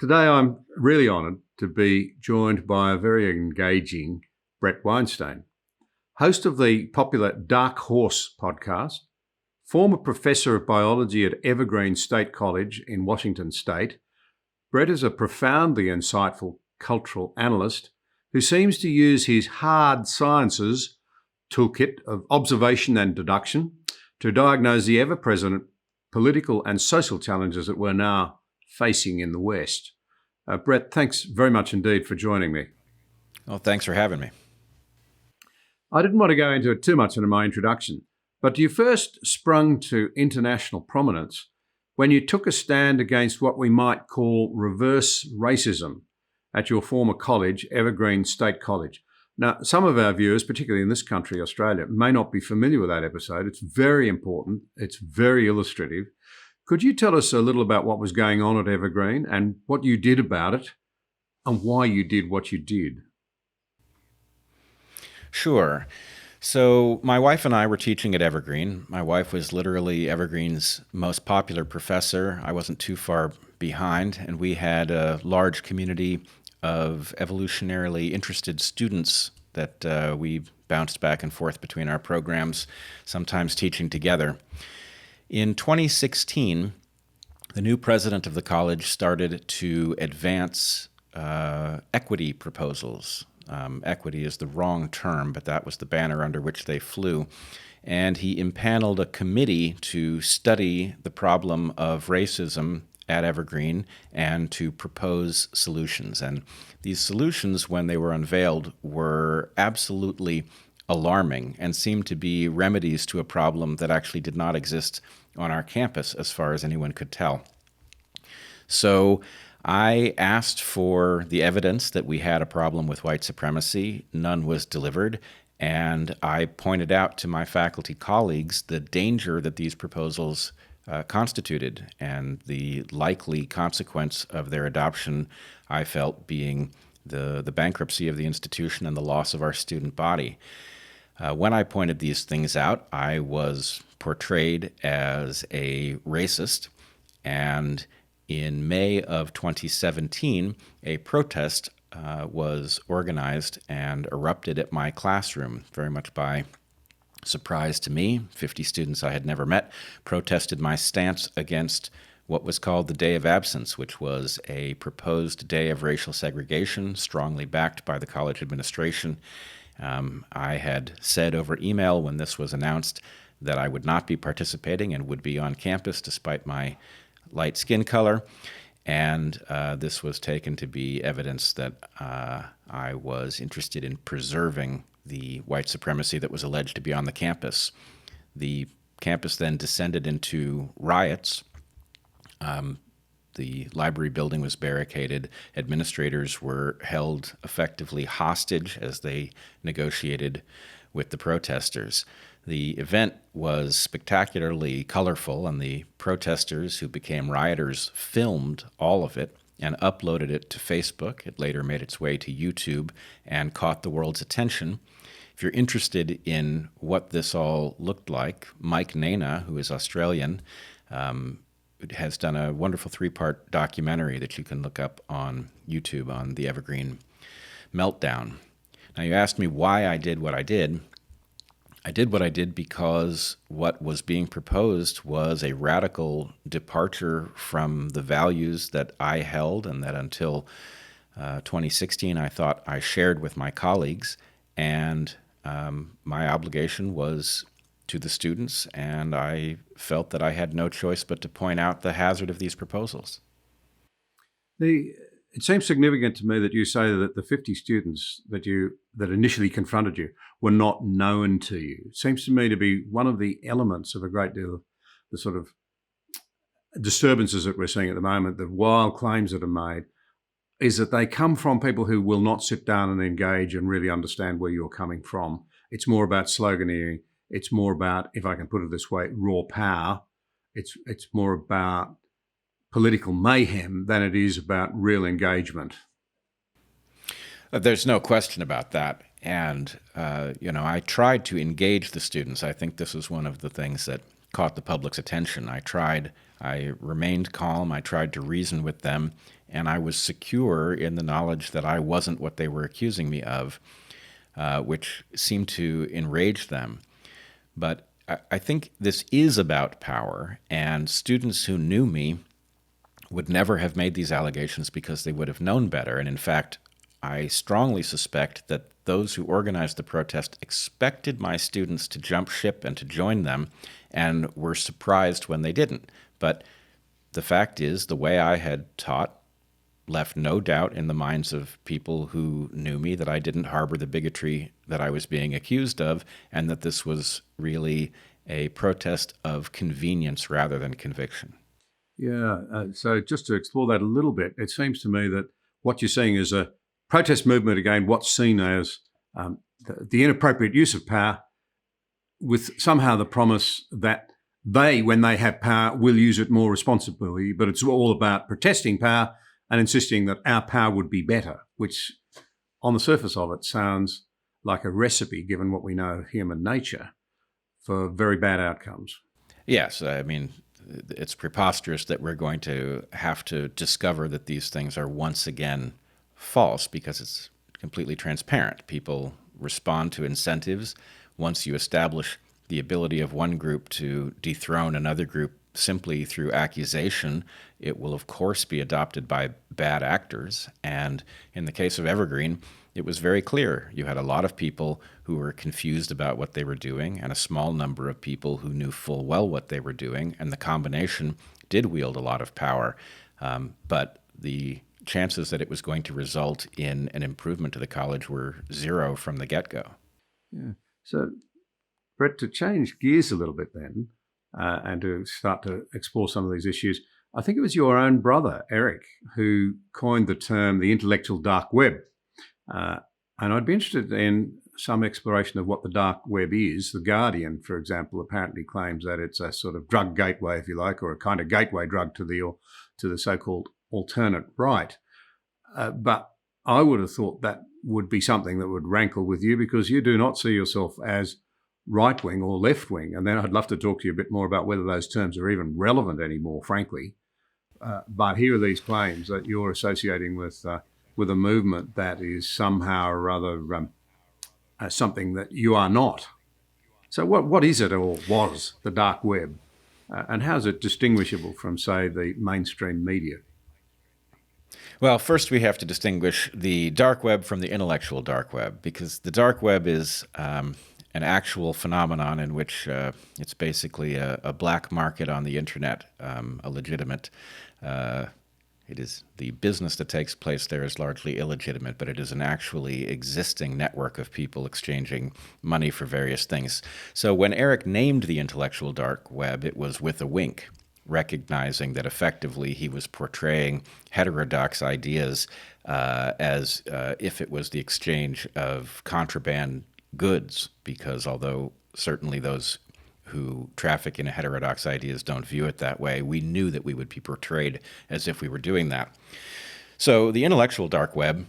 Today I'm really honoured to be joined by a very engaging Bret Weinstein, host of the popular Dark Horse podcast, former professor of biology at Evergreen State College in Washington State. Bret is a profoundly insightful cultural analyst who seems to use his hard sciences toolkit of observation and deduction to diagnose the ever-present political and social challenges that we're now facing in the West. Bret, thanks very much indeed for joining me. Well, thanks for having me. I didn't want to go into it too much in my introduction, but you first sprung to international prominence when you took a stand against what we might call reverse racism at your former college, Evergreen State College. Now, some of our viewers, particularly in this country, Australia, may not be familiar with that episode. It's very important. It's very illustrative. Could you tell us a little about what was going on at Evergreen and what you did about it and why you did what you did? Sure. So my wife and I were teaching at Evergreen. My wife was literally Evergreen's most popular professor. I wasn't too far behind, and we had a large community of evolutionarily interested students that we bounced back and forth between our programs, sometimes teaching together. In 2016, the new president of the college started to advance equity proposals. Equity is the wrong term, but that was the banner under which they flew. And he impaneled a committee to study the problem of racism at Evergreen and to propose solutions. And these solutions, when they were unveiled, were absolutely alarming and seemed to be remedies to a problem that actually did not exist on our campus as far as anyone could tell. So I asked for the evidence that we had a problem with white supremacy. None was delivered. And I pointed out to my faculty colleagues the danger that these proposals constituted and the likely consequence of their adoption, I felt, being the bankruptcy of the institution and the loss of our student body. When I pointed these things out, I was portrayed as a racist, and in May of 2017, a protest was organized and erupted at my classroom, very much by surprise to me. 50 students I had never met protested my stance against what was called the Day of Absence, which was a proposed day of racial segregation, strongly backed by the college administration. I had said over email when this was announced that I would not be participating and would be on campus despite my light skin color. And this was taken to be evidence that I was interested in preserving the white supremacy that was alleged to be on the campus. The campus then descended into riots. The library building was barricaded. Administrators were held effectively hostage as they negotiated with the protesters. The event was spectacularly colorful, and the protesters who became rioters filmed all of it and uploaded it to Facebook. It later made its way to YouTube and caught the world's attention. If you're interested in what this all looked like, Mike Nana, who is Australian, has done a wonderful 3-part documentary that you can look up on YouTube on the Evergreen meltdown. Now, you asked me why I did what I did. I did what I did because what was being proposed was a radical departure from the values that I held and that until 2016 I thought I shared with my colleagues. And my obligation was to the students, and I felt that I had no choice but to point out the hazard of these proposals. It seems significant to me that you say that the 50 students that initially confronted you were not known to you. It seems to me to be one of the elements of a great deal of the sort of disturbances that we're seeing at the moment, the wild claims that are made, is that they come from people who will not sit down and engage and really understand where you're coming from. It's more about sloganeering. It's more about, if I can put it this way, raw power. It's more about political mayhem than it is about real engagement. There's no question about that. And, I tried to engage the students. I think this was one of the things that caught the public's attention. I I remained calm. I tried to reason with them, and I was secure in the knowledge that I wasn't what they were accusing me of, which seemed to enrage them. But I think this is about power, and students who knew me would never have made these allegations because they would have known better. And in fact, I strongly suspect that those who organized the protest expected my students to jump ship and to join them, and were surprised when they didn't. But the fact is, the way I had taught left no doubt in the minds of people who knew me that I didn't harbor the bigotry that I was being accused of, and that this was really a protest of convenience rather than conviction. Yeah, so just to explore that a little bit, it seems to me that what you're seeing is a protest movement against what's seen as the inappropriate use of power, with somehow the promise that they, when they have power, will use it more responsibly, but it's all about protesting power and insisting that our power would be better, which on the surface of it sounds like a recipe, given what we know of human nature, for very bad outcomes. Yes, I mean, it's preposterous that we're going to have to discover that these things are once again false, because it's completely transparent. People respond to incentives. Once you establish the ability of one group to dethrone another group simply through accusation, it will of course be adopted by bad actors. And in the case of Evergreen, it was very clear. You had a lot of people who were confused about what they were doing, and a small number of people who knew full well what they were doing, and the combination did wield a lot of power. But the chances that it was going to result in an improvement to the college were zero from the get-go. Yeah. So, Bret, to change gears a little bit then, and to start to explore some of these issues, I think it was your own brother, Eric, who coined the term the intellectual dark web. And I'd be interested in some exploration of what the dark web is. The Guardian, for example, apparently claims that it's a sort of drug gateway, if you like, or a kind of gateway drug to the so-called alternate right. But I would have thought that would be something that would rankle with you, because you do not see yourself as right-wing or left-wing. And then I'd love to talk to you a bit more about whether those terms are even relevant anymore, frankly. But here are these claims that you're associating with a movement that is somehow or other something that you are not. So what is it, or was, the dark web? And how is it distinguishable from, say, the mainstream media? Well, first we have to distinguish the dark web from the intellectual dark web, because the dark web is an actual phenomenon in which it's basically a black market on the internet, a legitimate. It is the business that takes place there is largely illegitimate, but it is an actually existing network of people exchanging money for various things. So when Eric named the intellectual dark web, it was with a wink, recognizing that effectively he was portraying heterodox ideas as if it was the exchange of contraband goods, because although certainly those who traffic in heterodox ideas don't view it that way, we knew that we would be portrayed as if we were doing that. So the intellectual dark web,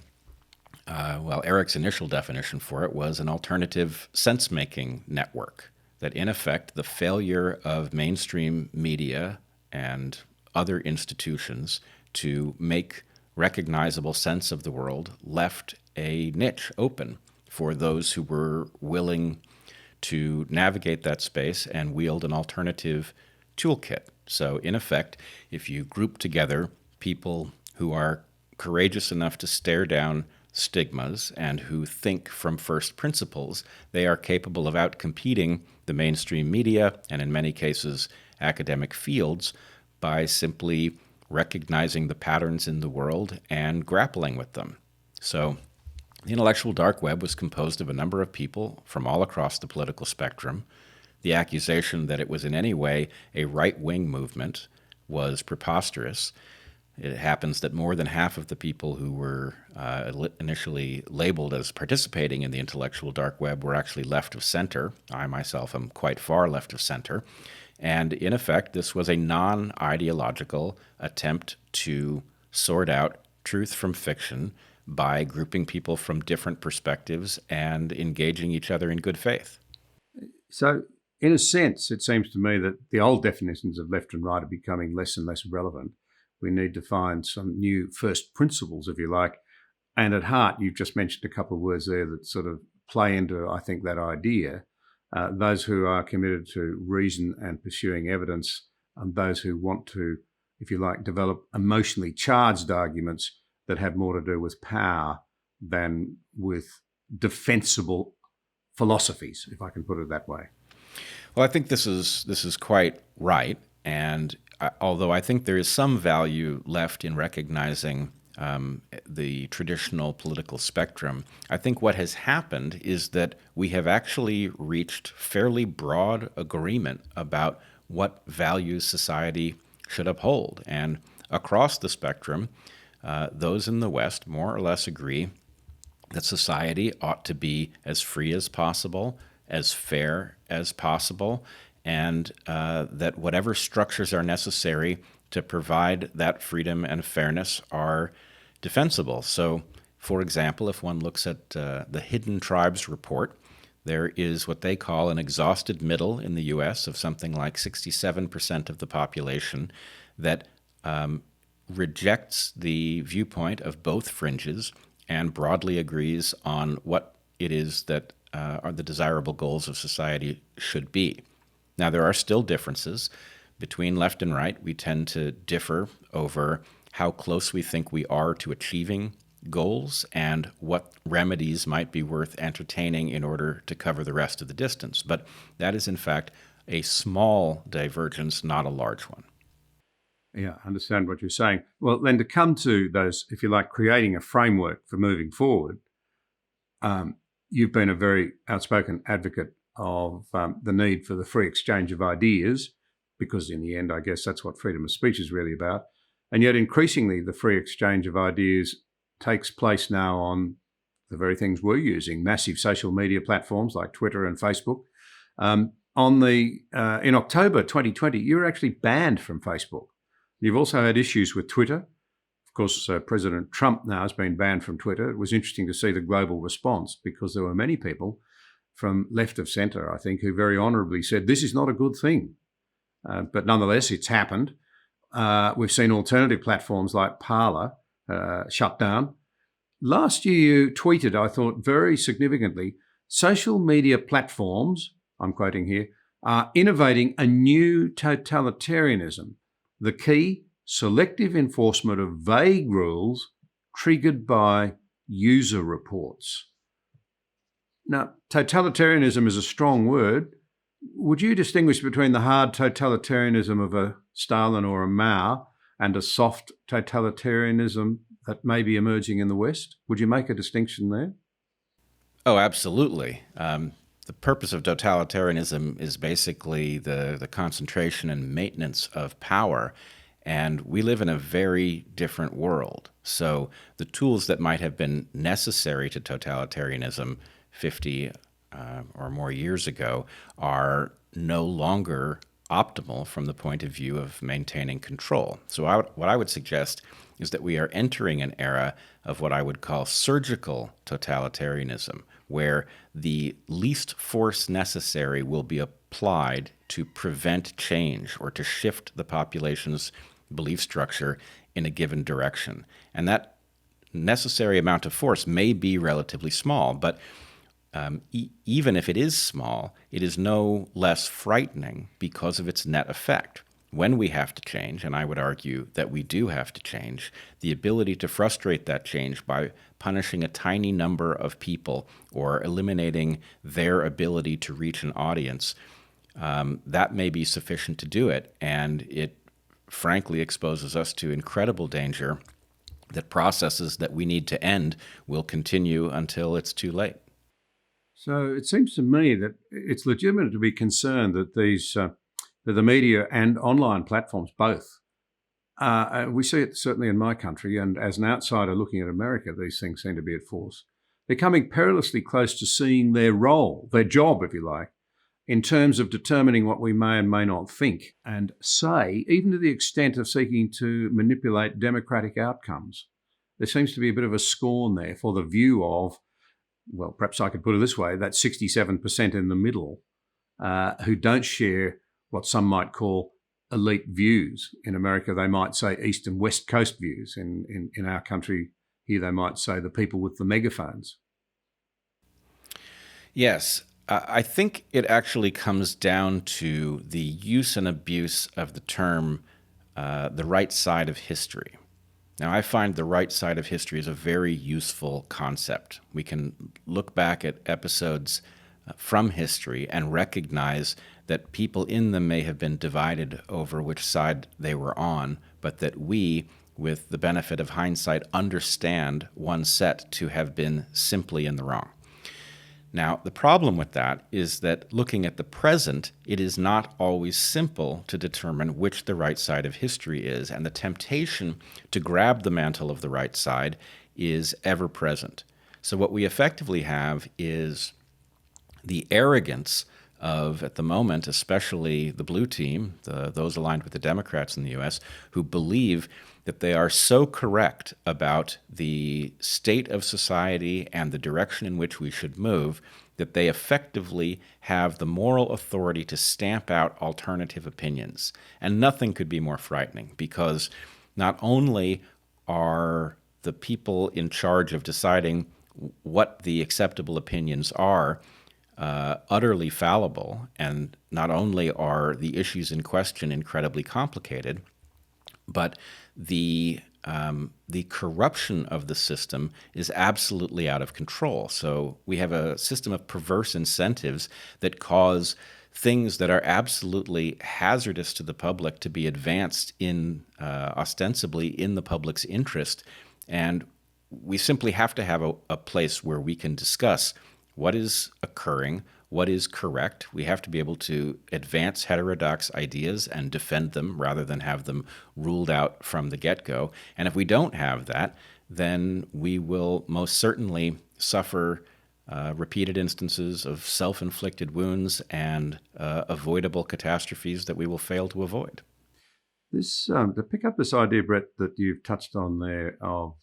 Eric's initial definition for it was an alternative sense-making network, that in effect the failure of mainstream media and other institutions to make recognizable sense of the world left a niche open for those who were willing to navigate that space and wield an alternative toolkit. So in effect, if you group together people who are courageous enough to stare down stigmas and who think from first principles, they are capable of outcompeting the mainstream media and in many cases academic fields by simply recognizing the patterns in the world and grappling with them. So the intellectual dark web was composed of a number of people from all across the political spectrum. The accusation that it was in any way a right-wing movement was preposterous. It happens that more than half of the people who were initially labeled as participating in the intellectual dark web were actually left of center. I myself am quite far left of center. And in effect, this was a non-ideological attempt to sort out truth from fiction by grouping people from different perspectives and engaging each other in good faith. So in a sense, it seems to me that the old definitions of left and right are becoming less and less relevant. We need to find some new first principles, if you like. And at heart, you've just mentioned a couple of words there that sort of play into, I think, that idea. Those who are committed to reason and pursuing evidence, and those who want to, if you like, develop emotionally charged arguments that have more to do with power than with defensible philosophies, if I can put it that way. Well, I think this is quite right, and although I think there is some value left in recognizing the traditional political spectrum, I think what has happened is that we have actually reached fairly broad agreement about what values society should uphold. And across the spectrum, those in the West more or less agree that society ought to be as free as possible, as fair as possible, and that whatever structures are necessary to provide that freedom and fairness are defensible. So, for example, if one looks at the Hidden Tribes report, there is what they call an exhausted middle in the U.S. of something like 67% of the population that rejects the viewpoint of both fringes and broadly agrees on what it is that are the desirable goals of society should be. Now, there are still differences between left and right. We tend to differ over how close we think we are to achieving goals and what remedies might be worth entertaining in order to cover the rest of the distance. But that is, in fact, a small divergence, not a large one. Yeah, I understand what you're saying. Well, then to come to those, if you like, creating a framework for moving forward, you've been a very outspoken advocate of the need for the free exchange of ideas, because in the end, I guess that's what freedom of speech is really about. And yet increasingly, the free exchange of ideas takes place now on the very things we're using, massive social media platforms like Twitter and Facebook. In October 2020, you were actually banned from Facebook. You've also had issues with Twitter. Of course, President Trump now has been banned from Twitter. It was interesting to see the global response, because there were many people from left of centre, I think, who very honourably said this is not a good thing. But nonetheless, it's happened. We've seen alternative platforms like Parler shut down. Last year, you tweeted, I thought very significantly, social media platforms, I'm quoting here, are innovating a new totalitarianism. The key, selective enforcement of vague rules triggered by user reports. Now, totalitarianism is a strong word. Would you distinguish between the hard totalitarianism of a Stalin or a Mao and a soft totalitarianism that may be emerging in the West? Would you make a distinction there? Oh, absolutely. The purpose of totalitarianism is basically the concentration and maintenance of power. And we live in a very different world. So the tools that might have been necessary to totalitarianism 50 or more years ago are no longer optimal from the point of view of maintaining control. So what I would suggest is that we are entering an era of what I would call surgical totalitarianism, where the least force necessary will be applied to prevent change or to shift the population's belief structure in a given direction. And that necessary amount of force may be relatively small, but even if it is small, it is no less frightening because of its net effect. When we have to change, and I would argue that we do have to change, the ability to frustrate that change by punishing a tiny number of people or eliminating their ability to reach an audience, that may be sufficient to do it. And it frankly exposes us to incredible danger that processes that we need to end will continue until it's too late. So it seems to me that it's legitimate to be concerned that the media and online platforms both, we see it certainly in my country, and as an outsider looking at America, these things seem to be at force. They're coming perilously close to seeing their role, their job, if you like, in terms of determining what we may and may not think and say, even to the extent of seeking to manipulate democratic outcomes. There seems to be a bit of a scorn there for the view of, well, perhaps I could put it this way, that 67% in the middle who don't share what some might call elite views. In America, they might say East and West Coast views. In our country here, they might say the people with the megaphones. Yes, I think it actually comes down to the use and abuse of the term the right side of history. Now, I find the right side of history is a very useful concept. We can look back at episodes from history and recognize that people in them may have been divided over which side they were on, but that we, with the benefit of hindsight, understand one set to have been simply in the wrong. Now, the problem with that is that looking at the present, it is not always simple to determine which the right side of history is, and the temptation to grab the mantle of the right side is ever present. So what we effectively have is the arrogance of, at the moment, especially the blue team, those aligned with the Democrats in the U.S., who believe that they are so correct about the state of society and the direction in which we should move that they effectively have the moral authority to stamp out alternative opinions. And nothing could be more frightening, because not only are the people in charge of deciding what the acceptable opinions are utterly fallible, and not only are the issues in question incredibly complicated, but the corruption of the system is absolutely out of control. So we have a system of perverse incentives that cause things that are absolutely hazardous to the public to be advanced in ostensibly in the public's interest. And we simply have to have a place where we can discuss what is occurring, what is correct. We have to be able to advance heterodox ideas and defend them rather than have them ruled out from the get-go. And if we don't have that, then we will most certainly suffer repeated instances of self-inflicted wounds and avoidable catastrophes that we will fail to avoid. This to pick up this idea, Bret, that you've touched on there of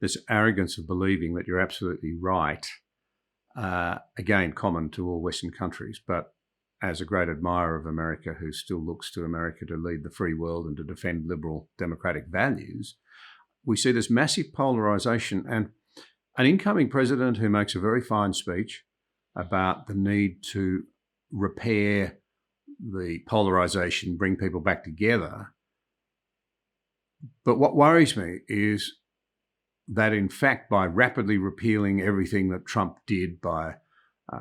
this arrogance of believing that you're absolutely right. Again, common to all Western countries, but as a great admirer of America who still looks to America to lead the free world and to defend liberal democratic values, we see this massive polarization, and an incoming president who makes a very fine speech about the need to repair the polarization, bring people back together. But what worries me is that, in fact, by rapidly repealing everything that Trump did, by,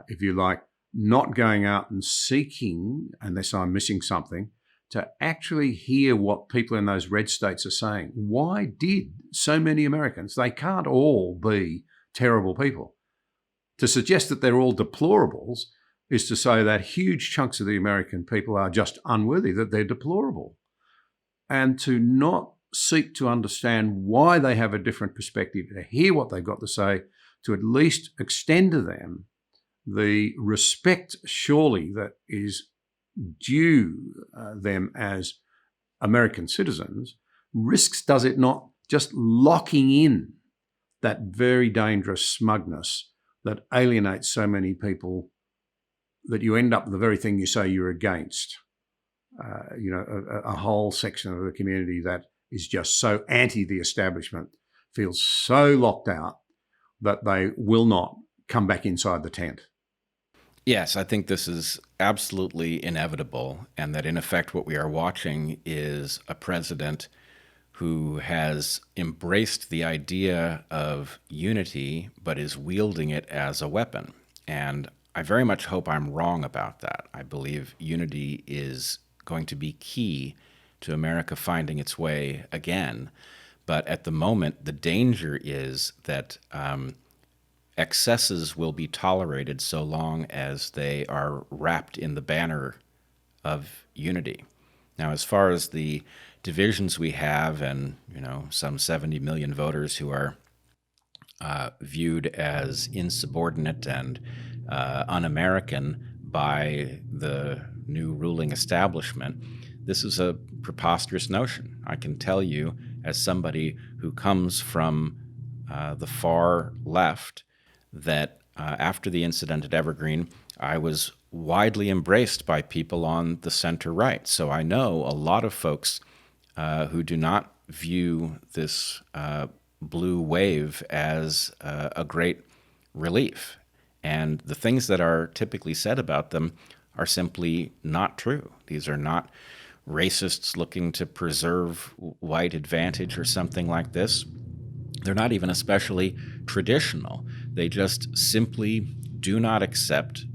if you like, not going out and seeking, unless I'm missing something, to actually hear what people in those red states are saying. Why did so many Americans, they can't all be terrible people. To suggest that they're all deplorables is to say that huge chunks of the American people are just unworthy, that they're deplorable. And to not seek to understand why they have a different perspective, to hear what they've got to say, to at least extend to them the respect, surely, that is due them as American citizens, risks, does it not, just locking in that very dangerous smugness that alienates so many people that you end up with the very thing you say you're against. A whole section of the community that is just so anti the establishment, feels so locked out that they will not come back inside the tent. Yes, I think this is absolutely inevitable, and that in effect what we are watching is a president who has embraced the idea of unity but is wielding it as a weapon. And I very much hope I'm wrong about that. I believe unity is going to be key to America finding its way again. But at the moment, the danger is that excesses will be tolerated so long as they are wrapped in the banner of unity. Now, as far as the divisions we have, and some 70 million voters who are viewed as insubordinate and un-American by the new ruling establishment, this is a preposterous notion. I can tell you, as somebody who comes from the far left, that after the incident at Evergreen, I was widely embraced by people on the center right. So I know a lot of folks who do not view this blue wave as a great relief. And the things that are typically said about them are simply not true. These are not racists looking to preserve white advantage or something like this. They're not even especially traditional. They just simply do not accept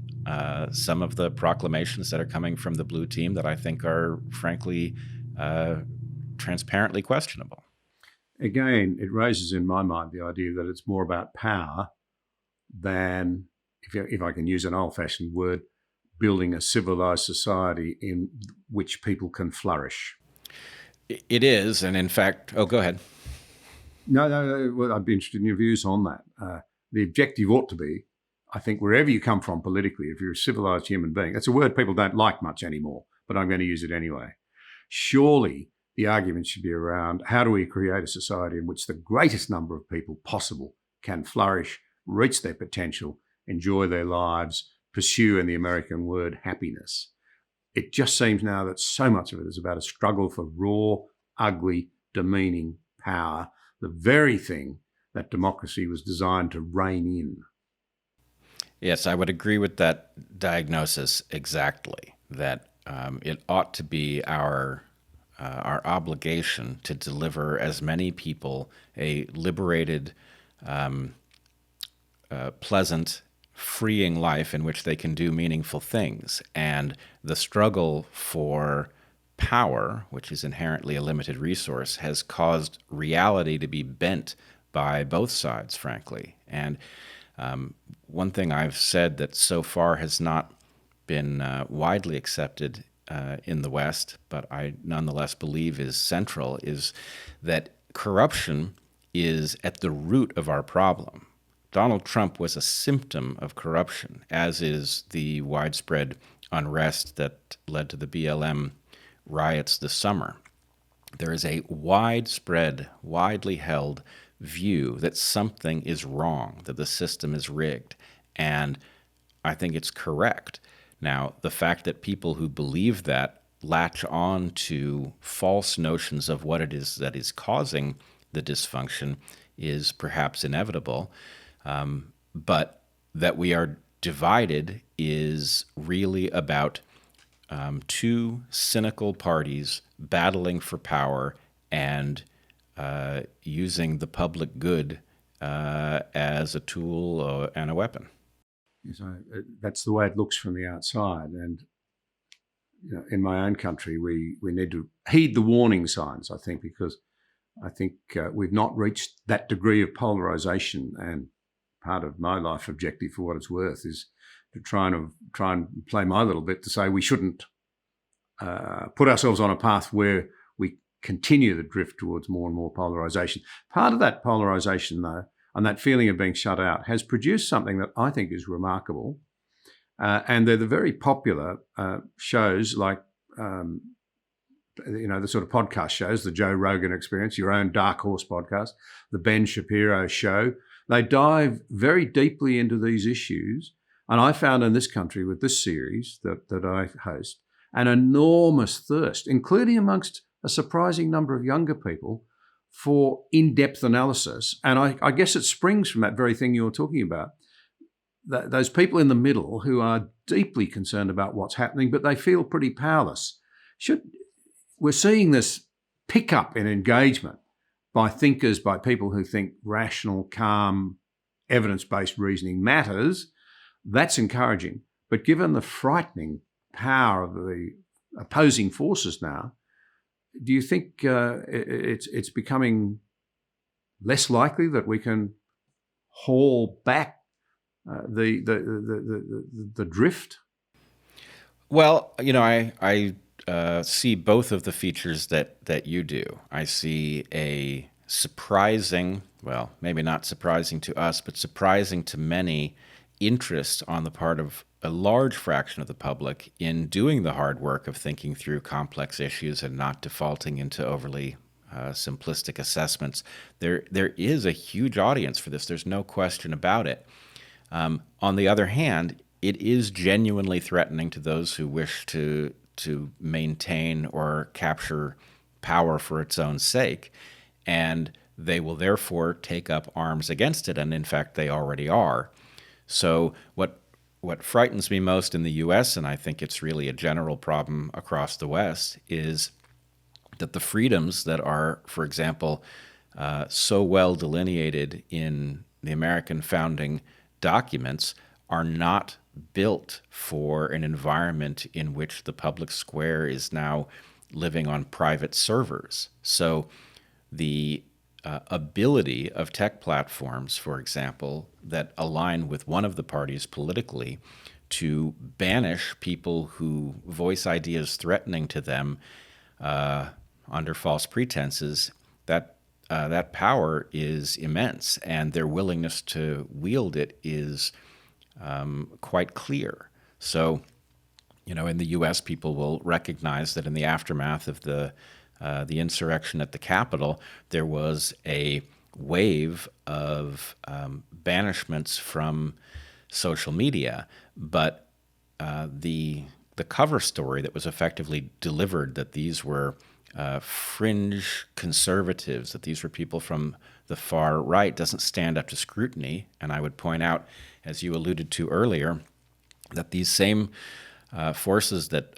some of the proclamations that are coming from the blue team that I think are, frankly, transparently questionable. Again, it raises in my mind the idea that it's more about power than, if I can use an old-fashioned word, building a civilized society in which people can flourish. It is, and in fact, go ahead. No, well, I'd be interested in your views on that. The objective ought to be, I think, wherever you come from politically, if you're a civilized human being, that's a word people don't like much anymore, but I'm going to use it anyway. Surely the argument should be around how do we create a society in which the greatest number of people possible can flourish, reach their potential, enjoy their lives, pursue, in the American word, happiness. It just seems now that so much of it is about a struggle for raw, ugly, demeaning power, the very thing that democracy was designed to rein in. Yes, I would agree with that diagnosis exactly, that it ought to be our obligation to deliver as many people a liberated, pleasant, freeing life in which they can do meaningful things. And the struggle for power, which is inherently a limited resource, has caused reality to be bent by both sides, frankly. And one thing I've said that so far has not been widely accepted in the West, but I nonetheless believe is central, is that corruption is at the root of our problem. Donald Trump was a symptom of corruption, as is the widespread unrest that led to the BLM riots this summer. There is a widespread, widely held view that something is wrong, that the system is rigged, and I think it's correct. Now, the fact that people who believe that latch on to false notions of what it is that is causing the dysfunction is perhaps inevitable, but that we are divided is really about two cynical parties battling for power and using the public good as a tool and a weapon. So that's the way it looks from the outside. And in my own country, we need to heed the warning signs, I think, because I think we've not reached that degree of polarization. And part of my life objective, for what it's worth, is to try and play my little bit to say we shouldn't put ourselves on a path where we continue the drift towards more and more polarization. Part of that polarization, though, and that feeling of being shut out, has produced something that I think is remarkable. And they're the very popular shows like, the sort of podcast shows, the Joe Rogan Experience, your own Dark Horse podcast, the Ben Shapiro Show. They dive very deeply into these issues. And I found in this country with this series that I host, an enormous thirst, including amongst a surprising number of younger people, for in-depth analysis. And I guess it springs from that very thing you're talking about, those people in the middle who are deeply concerned about what's happening, but they feel pretty powerless. We're seeing this pickup in engagement by thinkers, by people who think rational, calm, evidence-based reasoning matters. That's encouraging. But given the frightening power of the opposing forces now, do you think it's becoming less likely that we can haul back the drift? Well, I see both of the features that you do. I see a surprising, well, maybe not surprising to us, but surprising to many, interest on the part of a large fraction of the public in doing the hard work of thinking through complex issues and not defaulting into overly simplistic assessments. There is a huge audience for this. There's no question about it. On the other hand, it is genuinely threatening to those who wish to maintain or capture power for its own sake, and they will therefore take up arms against it, and in fact they already are. So what frightens me most in the U.S., and I think it's really a general problem across the West, is that the freedoms that are, for example, so well delineated in the American founding documents are not built for an environment in which the public square is now living on private servers. So the ability of tech platforms, for example, that align with one of the parties politically to banish people who voice ideas threatening to them under false pretenses, that power is immense, and their willingness to wield it is quite clear. So, in the U.S., people will recognize that in the aftermath of the insurrection at the Capitol, there was a wave of banishments from social media, but the cover story that was effectively delivered, that these were fringe conservatives, that these were people from the far right, doesn't stand up to scrutiny. And I would point out, as you alluded to earlier, that these same forces that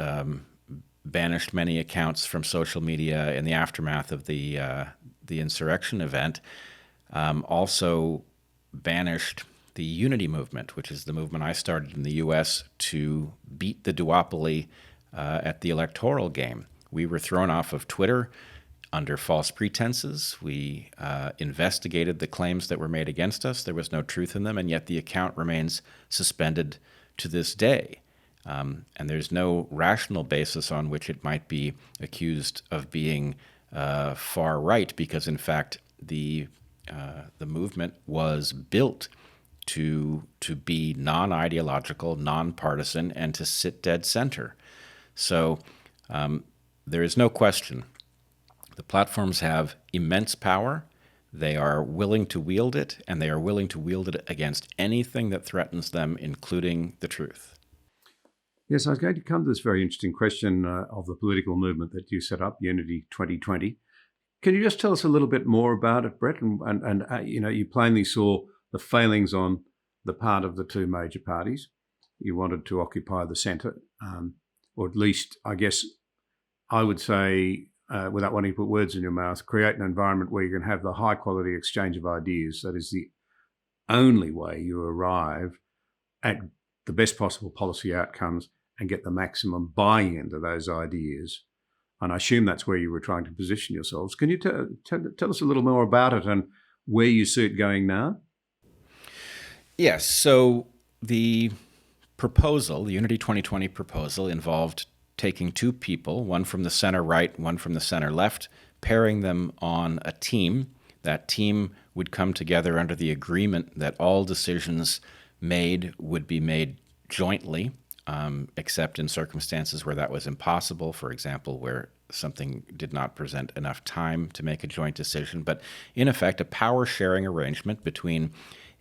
banished many accounts from social media in the aftermath of the insurrection event also banished the Unity movement, which is the movement I started in the U.S. to beat the duopoly at the electoral game. We were thrown off of Twitter under false pretenses. We investigated the claims that were made against us. There was no truth in them, and yet the account remains suspended to this day. And there's no rational basis on which it might be accused of being far right, because in fact the movement was built to be non-ideological, non-partisan, and to sit dead center. So there is no question. The platforms have immense power. They are willing to wield it, and they are willing to wield it against anything that threatens them, including the truth. Yes, I was going to come to this very interesting question of the political movement that you set up, Unity 2020. Can you just tell us a little bit more about it, Bret? And you plainly saw the failings on the part of the two major parties. You wanted to occupy the centre, or at least, I guess, I would say, without wanting to put words in your mouth, create an environment where you can have the high quality exchange of ideas. That is the only way you arrive at the best possible policy outcomes and get the maximum buy-in to those ideas. And I assume that's where you were trying to position yourselves. Can you tell us a little more about it and where you see it going now? Yes. So the proposal, the Unity 2020 proposal, involved taking two people, one from the center right, one from the center left, pairing them on a team. That team would come together under the agreement that all decisions made would be made jointly, except in circumstances where that was impossible, for example, where something did not present enough time to make a joint decision. But in effect, a power-sharing arrangement between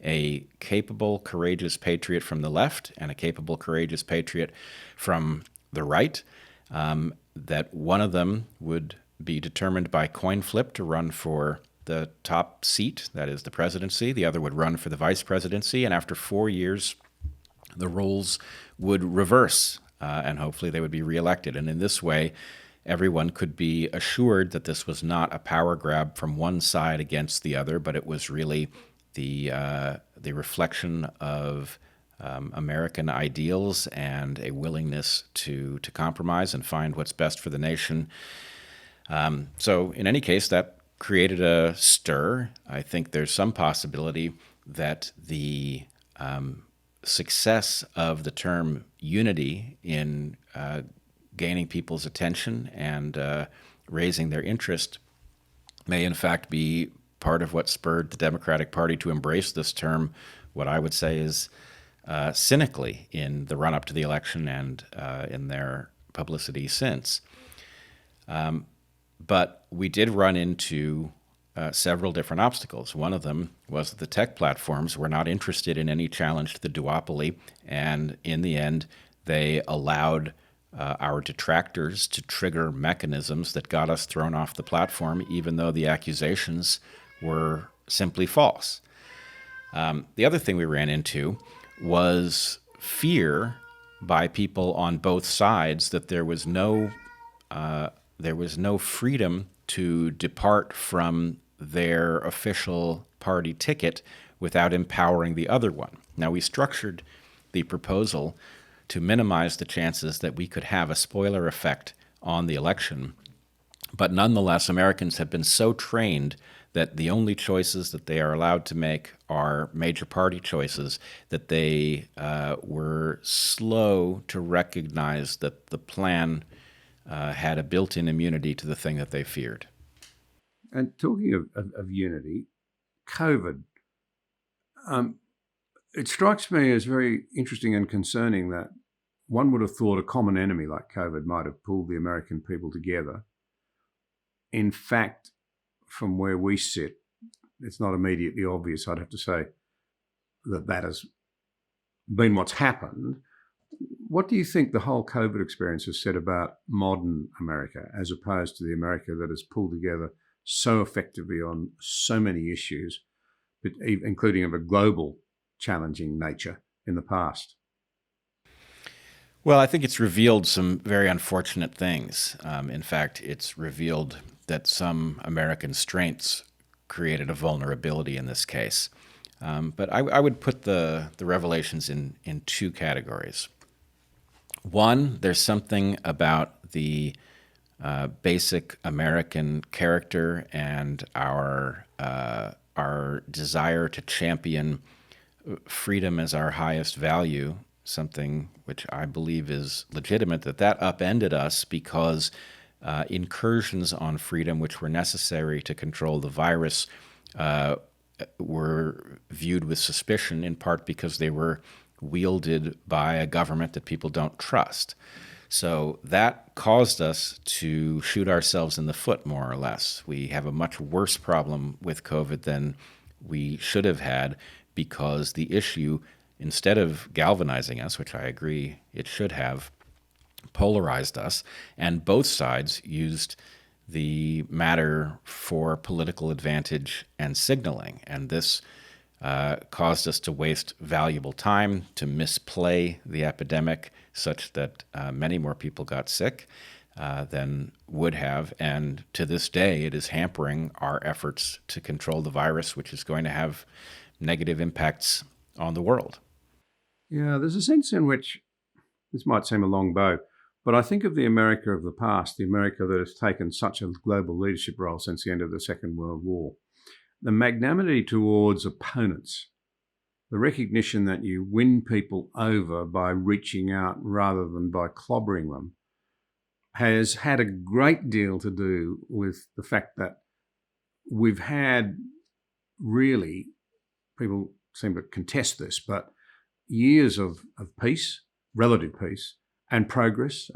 a capable, courageous patriot from the left and a capable, courageous patriot from the right, that one of them would be determined by coin flip to run for the top seat, that is the presidency. The other would run for the vice presidency. And after 4 years, the roles would reverse, and hopefully they would be reelected. And in this way, everyone could be assured that this was not a power grab from one side against the other, but it was really the reflection of American ideals and a willingness to compromise and find what's best for the nation. So in any case, that created a stir. I think there's some possibility that the success of the term unity in gaining people's attention and raising their interest may in fact be part of what spurred the Democratic Party to embrace this term, what I would say is cynically, in the run-up to the election and in their publicity since. But we did run into several different obstacles. One of them was that the tech platforms were not interested in any challenge to the duopoly, and in the end, they allowed our detractors to trigger mechanisms that got us thrown off the platform, even though the accusations were simply false. The other thing we ran into was fear by people on both sides that there was no freedom to depart from their official party ticket without empowering the other one. Now, we structured the proposal to minimize the chances that we could have a spoiler effect on the election. But nonetheless, Americans have been so trained that the only choices that they are allowed to make are major party choices, that they were slow to recognize that the plan had a built-in immunity to the thing that they feared. And talking of unity, COVID, it strikes me as very interesting and concerning that one would have thought a common enemy like COVID might have pulled the American people together. In fact, from where we sit, it's not immediately obvious, I'd have to say, that has been what's happened. What do you think the whole COVID experience has said about modern America as opposed to the America that has pulled together so effectively on so many issues, but including of a global challenging nature in the past? Well, I think it's revealed some very unfortunate things. In fact, it's revealed that some American strengths created a vulnerability in this case. But I would put the revelations in two categories. One, there's something about the basic American character and our desire to champion freedom as our highest value, something which I believe is legitimate, that upended us because incursions on freedom, which were necessary to control the virus, were viewed with suspicion, in part because they were wielded by a government that people don't trust. So that caused us to shoot ourselves in the foot, more or less. We have a much worse problem with COVID than we should have had, because the issue, instead of galvanizing us, which I agree it should have, polarized us, and both sides used the matter for political advantage and signaling. And this caused us to waste valuable time, to misplay the epidemic such that many more people got sick than would have. And to this day, it is hampering our efforts to control the virus, which is going to have negative impacts on the world. Yeah, there's a sense in which, this might seem a long bow, but I think of the America of the past, the America that has taken such a global leadership role since the end of the Second World War. The magnanimity towards opponents, the recognition that you win people over by reaching out rather than by clobbering them, has had a great deal to do with the fact that we've had, really, people seem to contest this, but years of peace, relative peace, and progress.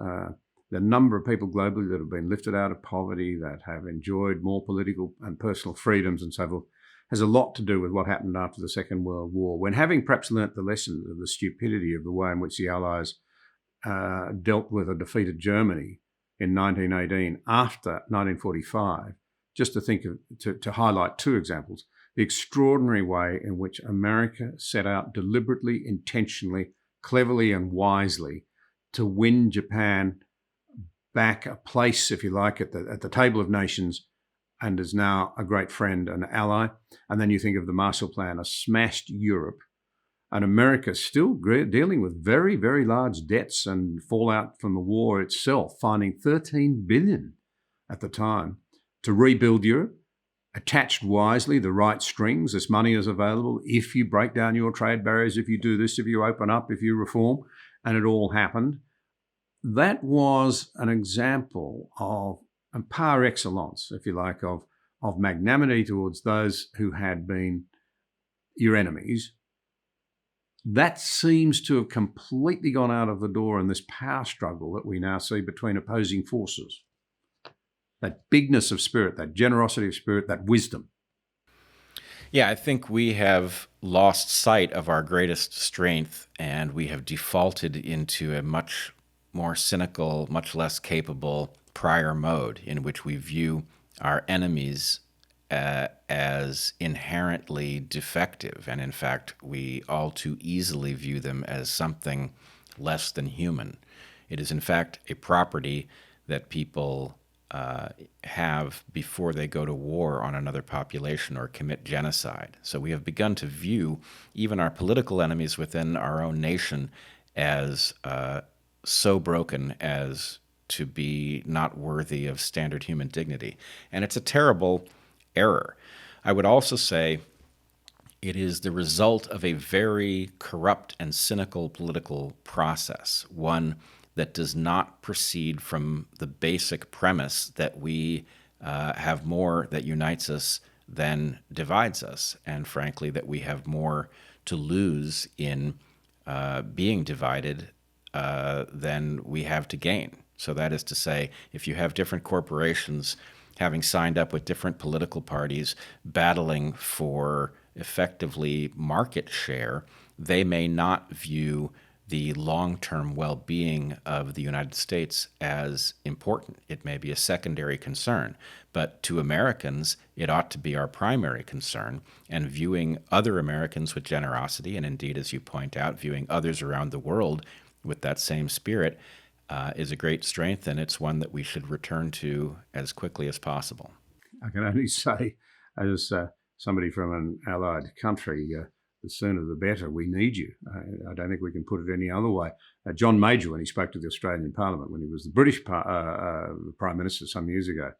The number of people globally that have been lifted out of poverty, that have enjoyed more political and personal freedoms and so forth, has a lot to do with what happened after the Second World War, when, having perhaps learnt the lesson of the stupidity of the way in which the Allies dealt with a defeated Germany in 1918 after 1945, just to think of, to highlight two examples, the extraordinary way in which America set out deliberately, intentionally, cleverly and wisely to win Japan back a place, if you like, at the table of nations, and is now a great friend and ally. And then you think of the Marshall Plan, a smashed Europe, and America still dealing with very, very large debts and fallout from the war itself, finding $13 billion at the time to rebuild Europe, attached wisely the right strings. This money is available if you break down your trade barriers, if you do this, if you open up, if you reform, and it all happened. That was an example of, and par excellence, if you like, of magnanimity towards those who had been your enemies. That seems to have completely gone out of the door in this power struggle that we now see between opposing forces. that bigness of spirit, that generosity of spirit, that wisdom? Yeah, I think we have lost sight of our greatest strength, and we have defaulted into a much more cynical, much less capable prior mode in which we view our enemies as inherently defective. And in fact, we all too easily view them as something less than human. It is in fact a property that people have before they go to war on another population or commit genocide. So we have begun to view even our political enemies within our own nation as so broken as to be not worthy of standard human dignity. And it's a terrible error. I would also say it is the result of a very corrupt and cynical political process, one that does not proceed from the basic premise that we have more that unites us than divides us, and frankly, that we have more to lose in being divided than we have to gain. So that is to say, if you have different corporations having signed up with different political parties battling for effectively market share, they may not view the long-term well-being of the United States as important. It may be a secondary concern, but to Americans, it ought to be our primary concern. And viewing other Americans with generosity, and indeed, as you point out, viewing others around the world with that same spirit is a great strength, and it's one that we should return to as quickly as possible. I can only say, as somebody from an allied country, the sooner the better. We need you. I don't think we can put it any other way. John Major, when he spoke to the Australian Parliament, when he was the British Prime Minister some years ago,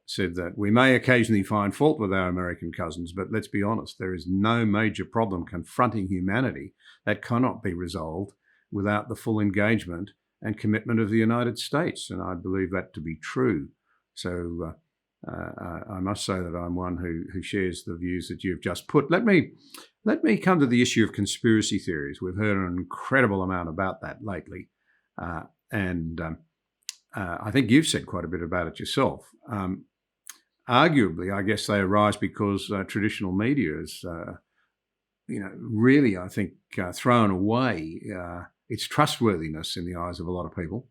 said that we may occasionally find fault with our American cousins, but let's be honest, there is no major problem confronting humanity that cannot be resolved without the full engagement and commitment of the United States. And I believe that to be true. So I must say that I'm one who shares the views that you've just put. Let me come to the issue of conspiracy theories. We've heard an incredible amount about that lately. And I think you've said quite a bit about it yourself. Arguably, I guess they arise because traditional media is, really, I think, thrown away its trustworthiness in the eyes of a lot of people.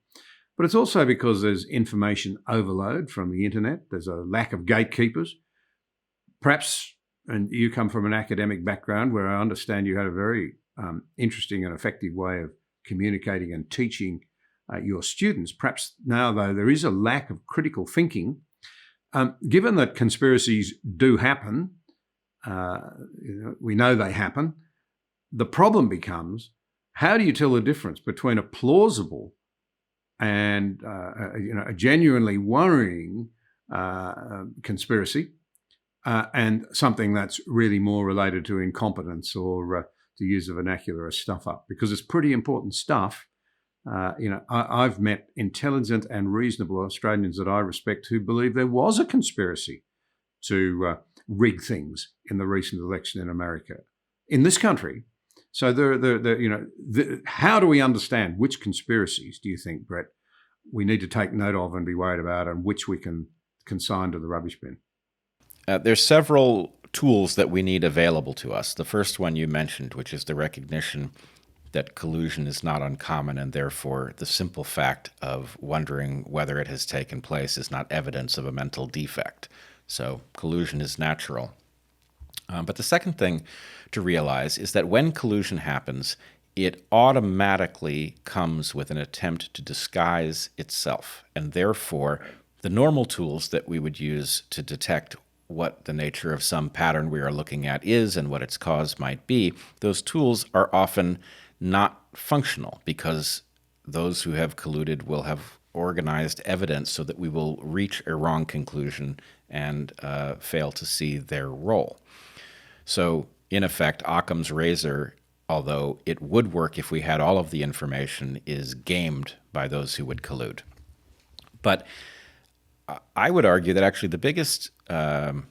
But it's also because there's information overload from the internet. There's a lack of gatekeepers. Perhaps, and you come from an academic background where I understand you had a very interesting and effective way of communicating and teaching your students. Perhaps now, though, there is a lack of critical thinking. Given that conspiracies do happen, we know they happen, the problem becomes, how do you tell the difference between a plausible and a genuinely worrying conspiracy and something that's really more related to incompetence or, to use a vernacular, a stuff up? Because it's pretty important stuff. I've met intelligent and reasonable Australians that I respect who believe there was a conspiracy to rig things in the recent election in America, in this country. So how do we understand which conspiracies do you think, Bret, we need to take note of and be worried about, and which we can consign to the rubbish bin? There's several tools that we need available to us. The first one you mentioned, which is the recognition that collusion is not uncommon, and therefore the simple fact of wondering whether it has taken place is not evidence of a mental defect. So collusion is natural. But the second thing to realize is that when collusion happens, it automatically comes with an attempt to disguise itself. And therefore, the normal tools that we would use to detect what the nature of some pattern we are looking at is and what its cause might be, those tools are often not functional because those who have colluded will have organized evidence so that we will reach a wrong conclusion and fail to see their role. So, in effect, Occam's razor, although it would work if we had all of the information, is gamed by those who would collude. But I would argue that actually the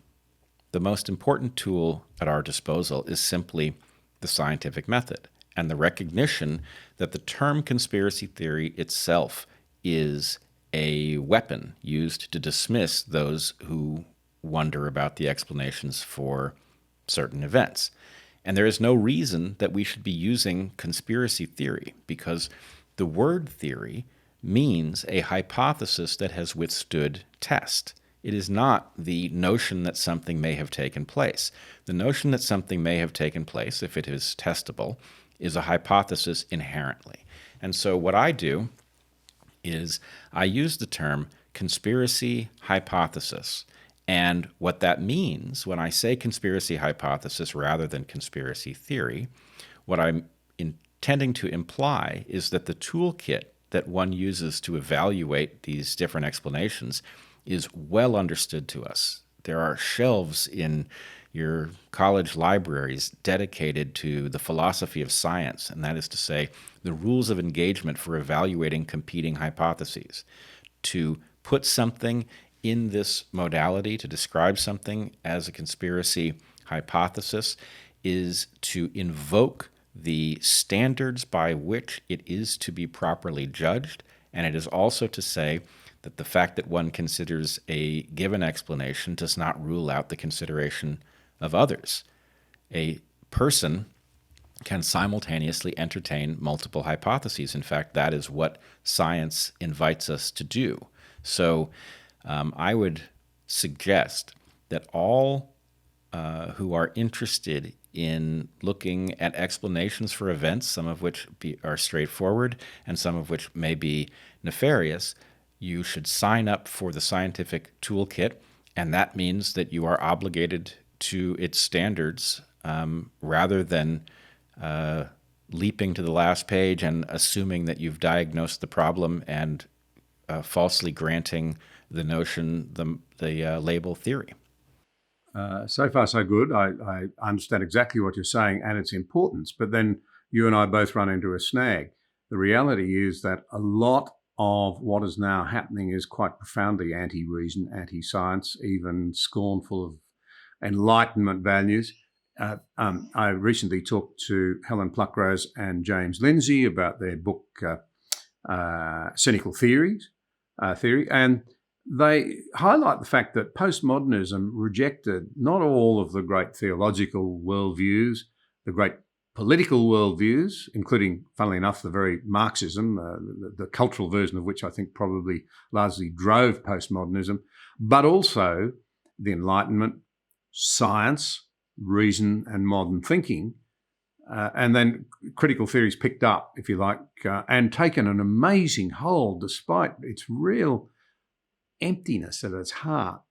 most important tool at our disposal is simply the scientific method and the recognition that the term conspiracy theory itself is a weapon used to dismiss those who wonder about the explanations for certain events. And there is no reason that we should be using conspiracy theory, because the word theory means a hypothesis that has withstood test. It is not the notion that something may have taken place. The notion that something may have taken place, if it is testable, is a hypothesis inherently. And so what I do is I use the term conspiracy hypothesis. And what that means when I say conspiracy hypothesis rather than conspiracy theory, what I'm intending to imply is that the toolkit that one uses to evaluate these different explanations is well understood to us. There are shelves in your college libraries dedicated to the philosophy of science, and that is to say, the rules of engagement for evaluating competing hypotheses. To put something in this modality, to describe something as a conspiracy hypothesis, is to invoke the standards by which it is to be properly judged, and it is also to say that the fact that one considers a given explanation does not rule out the consideration of others. A person can simultaneously entertain multiple hypotheses. In fact, that is what science invites us to do. So I would suggest that all who are interested in looking at explanations for events, some of which are straightforward and some of which may be nefarious, you should sign up for the scientific toolkit, and that means that you are obligated to its standards rather than leaping to the last page and assuming that you've diagnosed the problem and falsely granting the notion the label theory. So far, so good. I understand exactly what you're saying and its importance, but then you and I both run into a snag. The reality is that a lot of what is now happening is quite profoundly anti-reason, anti-science, even scornful of Enlightenment values. I recently talked to Helen Pluckrose and James Lindsay about their book, Cynical Theory, and they highlight the fact that postmodernism rejected not all of the great theological worldviews, the great political worldviews, including, funnily enough, the very Marxism, the cultural version of which I think probably largely drove postmodernism, but also the Enlightenment, science, reason, and modern thinking. And then critical theory's picked up, if you like, and taken an amazing hold despite its real emptiness at its heart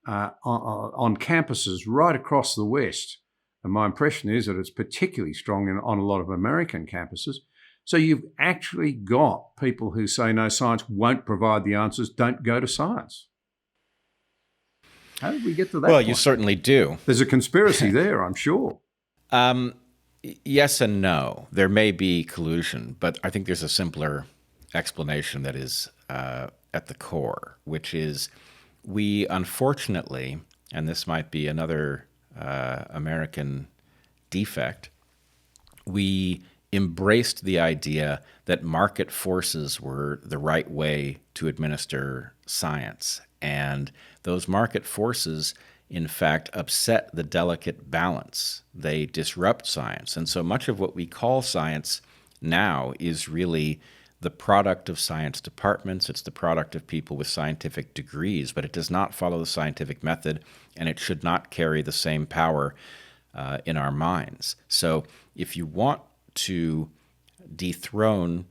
on campuses right across the West. And my impression is that it's particularly strong on a lot of American campuses. So you've actually got people who say, no, science won't provide the answers, don't go to science. How did we get to that Well, point? you certainly do. There's a conspiracy there, I'm sure. Yes and no. There may be collusion, but I think there's a simpler explanation that is at the core, which is we unfortunately, and this might be another American defect, we embraced the idea that market forces were the right way to administer science. And those market forces, in fact, upset the delicate balance. They disrupt science. And so much of what we call science now is really the product of science departments. It's the product of people with scientific degrees, but it does not follow the scientific method, and it should not carry the same power in our minds. So if you want to dethrone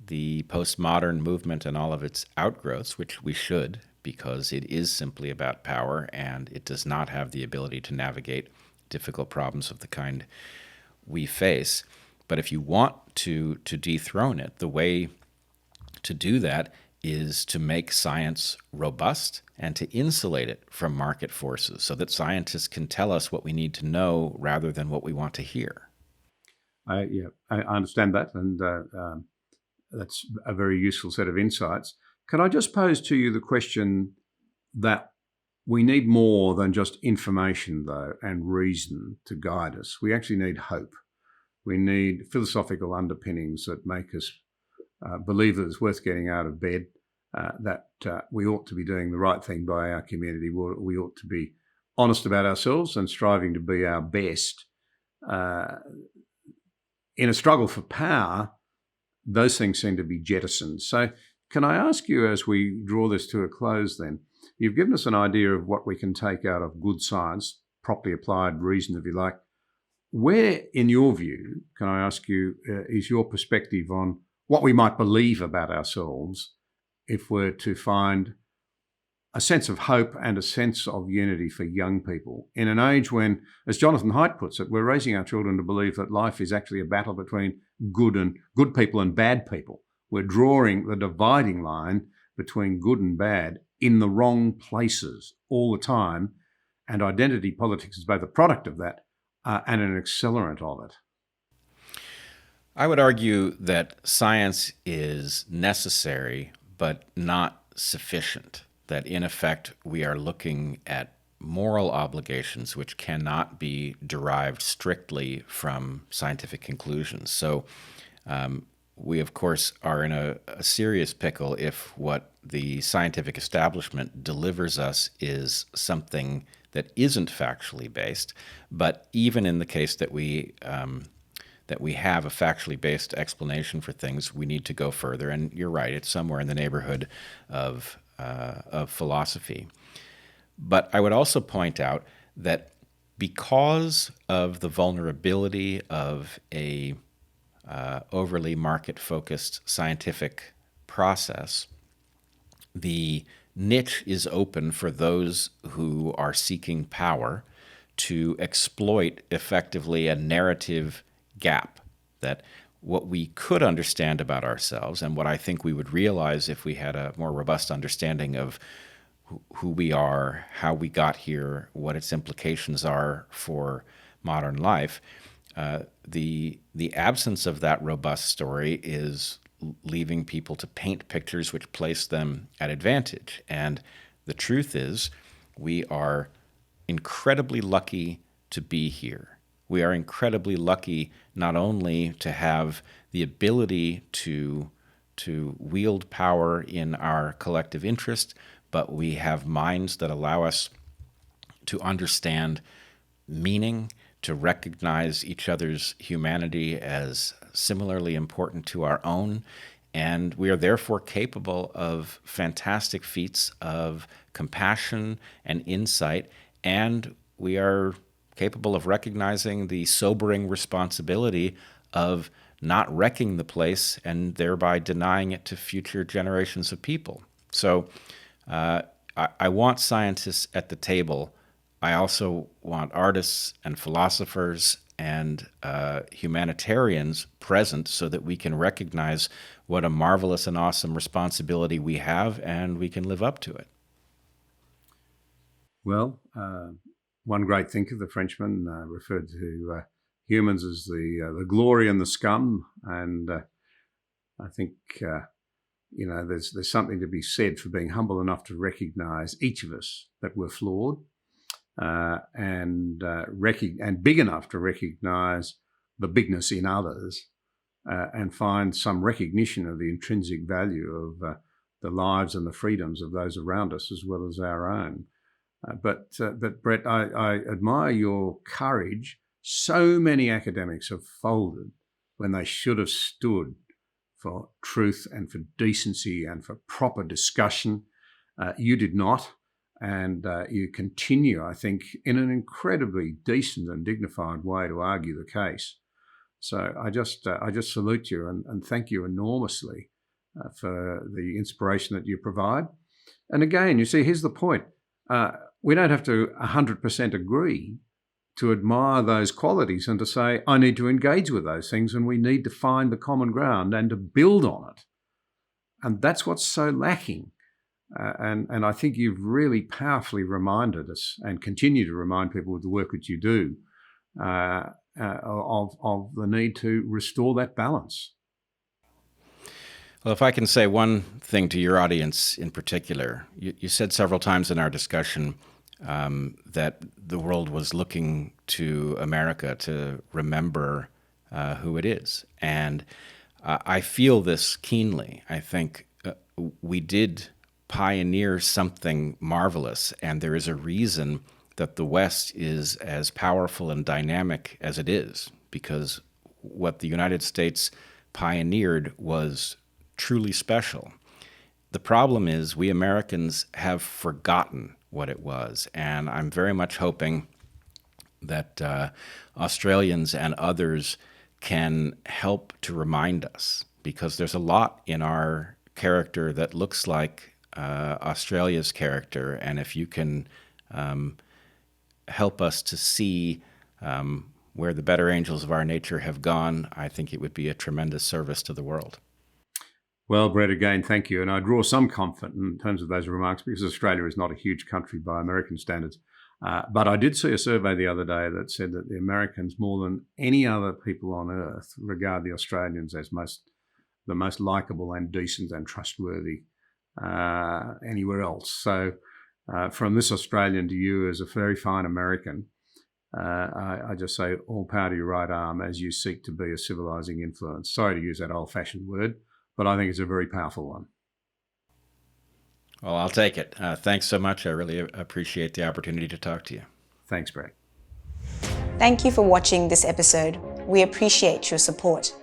the postmodern movement and all of its outgrowths, which we should, because it is simply about power and it does not have the ability to navigate difficult problems of the kind we face. But if you want to dethrone it, the way to do that is to make science robust and to insulate it from market forces so that scientists can tell us what we need to know rather than what we want to hear. I understand that, and that's a very useful set of insights. Can I just pose to you the question that we need more than just information, though, and reason to guide us? We actually need hope. We need philosophical underpinnings that make us believe that it's worth getting out of bed that we ought to be doing the right thing by our community. We ought to be honest about ourselves and striving to be our best. In a struggle for power, those things seem to be jettisoned. So can I ask you, as we draw this to a close then, you've given us an idea of what we can take out of good science, properly applied reason, if you like. Where, in your view, can I ask you, is your perspective on what we might believe about ourselves if we're to find a sense of hope and a sense of unity for young people in an age when, as Jonathan Haidt puts it, we're raising our children to believe that life is actually a battle between good people and bad people. We're drawing the dividing line between good and bad in the wrong places all the time, and identity politics is both a product of that and an accelerant of it. I would argue that science is necessary but not sufficient. That in effect we are looking at moral obligations which cannot be derived strictly from scientific conclusions. So we, of course, are in a serious pickle if what the scientific establishment delivers us is something that isn't factually based. But even in the case that we have a factually based explanation for things, we need to go further. And you're right, it's somewhere in the neighborhood of philosophy. But I would also point out that because of the vulnerability of a overly market-focused scientific process, the niche is open for those who are seeking power to exploit effectively a narrative gap, that what we could understand about ourselves and what I think we would realize if we had a more robust understanding of who we are, how we got here, what its implications are for modern life, the absence of that robust story is leaving people to paint pictures which place them at advantage. And the truth is, we are incredibly lucky to be here. We are incredibly lucky not only to have the ability to wield power in our collective interest, but we have minds that allow us to understand meaning, to recognize each other's humanity as similarly important to our own, and we are therefore capable of fantastic feats of compassion and insight, and we are capable of recognizing the sobering responsibility of not wrecking the place and thereby denying it to future generations of people. So I want scientists at the table. I also want artists and philosophers and humanitarians present so that we can recognize what a marvelous and awesome responsibility we have, and we can live up to it. Well, one great thinker, the Frenchman, referred to humans as the glory and the scum, and I think there's something to be said for being humble enough to recognise each of us that we're flawed, and big enough to recognise the bigness in others, and find some recognition of the intrinsic value of the lives and the freedoms of those around us as well as our own. But Bret, I admire your courage. So many academics have folded when they should have stood for truth and for decency and for proper discussion. You did not, and you continue, I think, in an incredibly decent and dignified way to argue the case. So I just salute you and thank you enormously for the inspiration that you provide. And again, you see, here's the point. We don't have to 100% agree to admire those qualities and to say, I need to engage with those things, and we need to find the common ground and to build on it. And that's what's so lacking. And I think you've really powerfully reminded us and continue to remind people with the work that you do of the need to restore that balance. Well, if I can say one thing to your audience in particular, you said several times in our discussion that the world was looking to America to remember who it is. And I feel this keenly. I think we did pioneer something marvelous, and there is a reason that the West is as powerful and dynamic as it is, because what the United States pioneered was truly special. The problem is we Americans have forgotten what it was, and I'm very much hoping that Australians and others can help to remind us, because there's a lot in our character that looks like Australia's character, and if you can help us to see where the better angels of our nature have gone, I think it would be a tremendous service to the world. Well, Bret, again, thank you. And I draw some comfort in terms of those remarks, because Australia is not a huge country by American standards. But I did see a survey the other day that said that the Americans, more than any other people on earth, regard the Australians as the most likable and decent and trustworthy anywhere else. So from this Australian to you as a very fine American, I just say all power to your right arm as you seek to be a civilizing influence. Sorry to use that old-fashioned word, but I think it's a very powerful one. Well, I'll take it. Thanks so much. I really appreciate the opportunity to talk to you. Thanks, Bret. Thank you for watching this episode. We appreciate your support.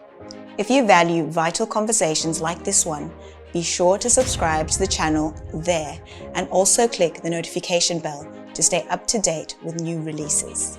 If you value vital conversations like this one, be sure to subscribe to the channel there, and also click the notification bell to stay up to date with new releases.